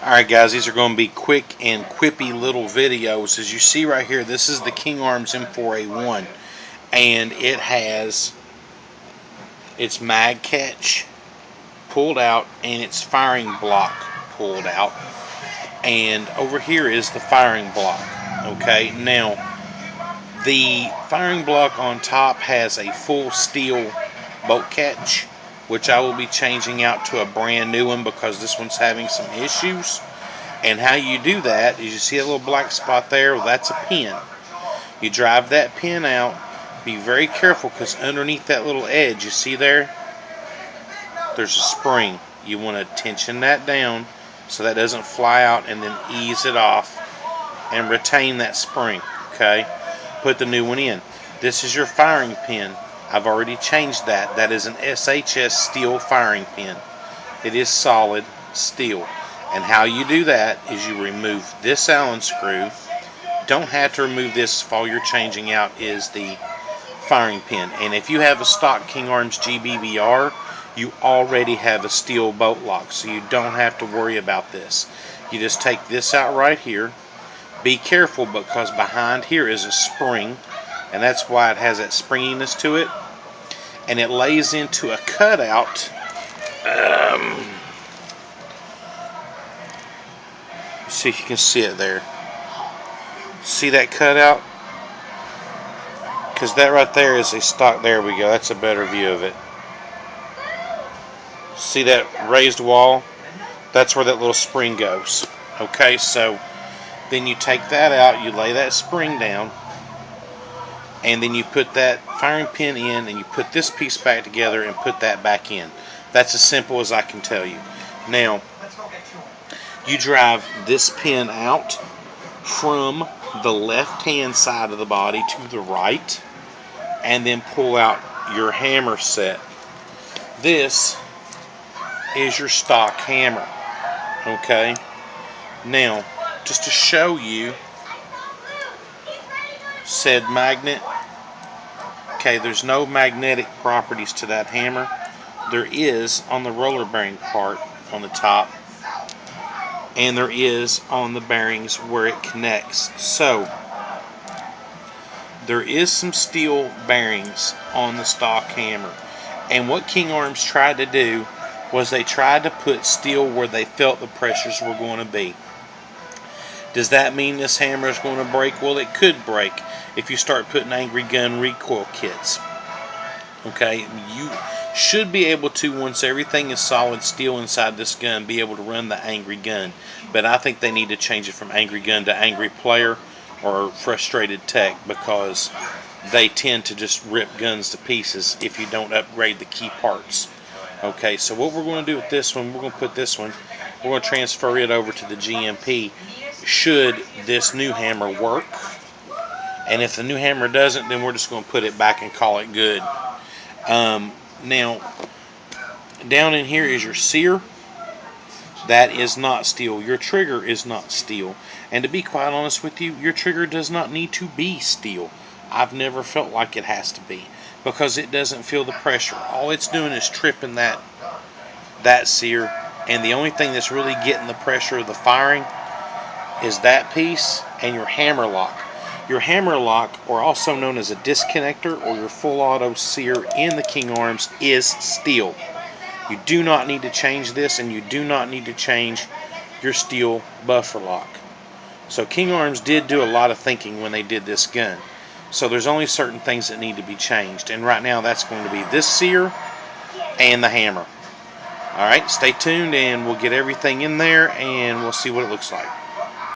Alright guys, these are going to be quick and quippy little videos. As you see right here, this is the King Arms M4A1, and it has its mag catch pulled out and its firing block pulled out, and over here is the firing block. Okay, now the firing block on top has a full steel bolt catch, which I will be changing out to a brand new one because this one's having some issues. And how you do that is, you see a little black spot there? Well, that's a pin. You drive that pin out. Be very careful, because underneath that little edge, you see there? There's a spring. You want to tension that down so that doesn't fly out, and then ease it off and retain that spring. Okay? Put the new one in. This is your firing pin. I've already changed that. That is an SHS steel firing pin. It is solid steel. And how you do that is you remove this Allen screw. Don't have to remove this if all you're changing out is the firing pin. And if you have a stock King Arms GBBR, you already have a steel bolt lock, so you don't have to worry about this. You just take this out right here. Be careful, because behind here is a spring, and that's why it has that springiness to it. And it lays into a cutout. See if you can see it there. See that cutout? Because that right there is a stock. There we go. That's a better view of it. See that raised wall? That's where that little spring goes. Okay, so then you take that out, you lay that spring down, and then you put that firing pin in, and you put this piece back together and put that back in. That's as simple as I can tell you. Now, you drive this pin out from the left-hand side of the body to the right, and then pull out your hammer set. This is your stock hammer. Okay? Now, just to show you said magnet, okay, there's no magnetic properties to that hammer. There is on the roller bearing part on the top, and there is on the bearings where it connects. So there is some steel bearings on the stock hammer, and what King Arms tried to do was they tried to put steel where they felt the pressures were going to be. Does that mean this hammer is going to break? Well, it could break if you start putting Angry Gun recoil kits. Okay, you should be able to, once everything is solid steel inside this gun, be able to run the Angry Gun. But I think they need to change it from Angry Gun to Angry Player or Frustrated Tech, because they tend to just rip guns to pieces if you don't upgrade the key parts. Okay, so what we're going to do with this one, we're going to put this one, we're going to transfer it over to the GMP should this new hammer work. And if the new hammer doesn't, then we're just going to put it back and call it good. Now, down in here is your sear. That is not steel. Your trigger is not steel. And to be quite honest with you, your trigger does not need to be steel. I've never felt like it has to be, because it doesn't feel the pressure. All it's doing is tripping that sear. And the only thing that's really getting the pressure of the firing is that piece and your hammer lock. Your hammer lock, or also known as a disconnector, or your full auto sear in the King Arms, is steel. You do not need to change this, and you do not need to change your steel buffer lock. So King Arms did do a lot of thinking when they did this gun. So there's only certain things that need to be changed, and right now that's going to be this sear and the hammer. Alright, stay tuned and we'll get everything in there and we'll see what it looks like.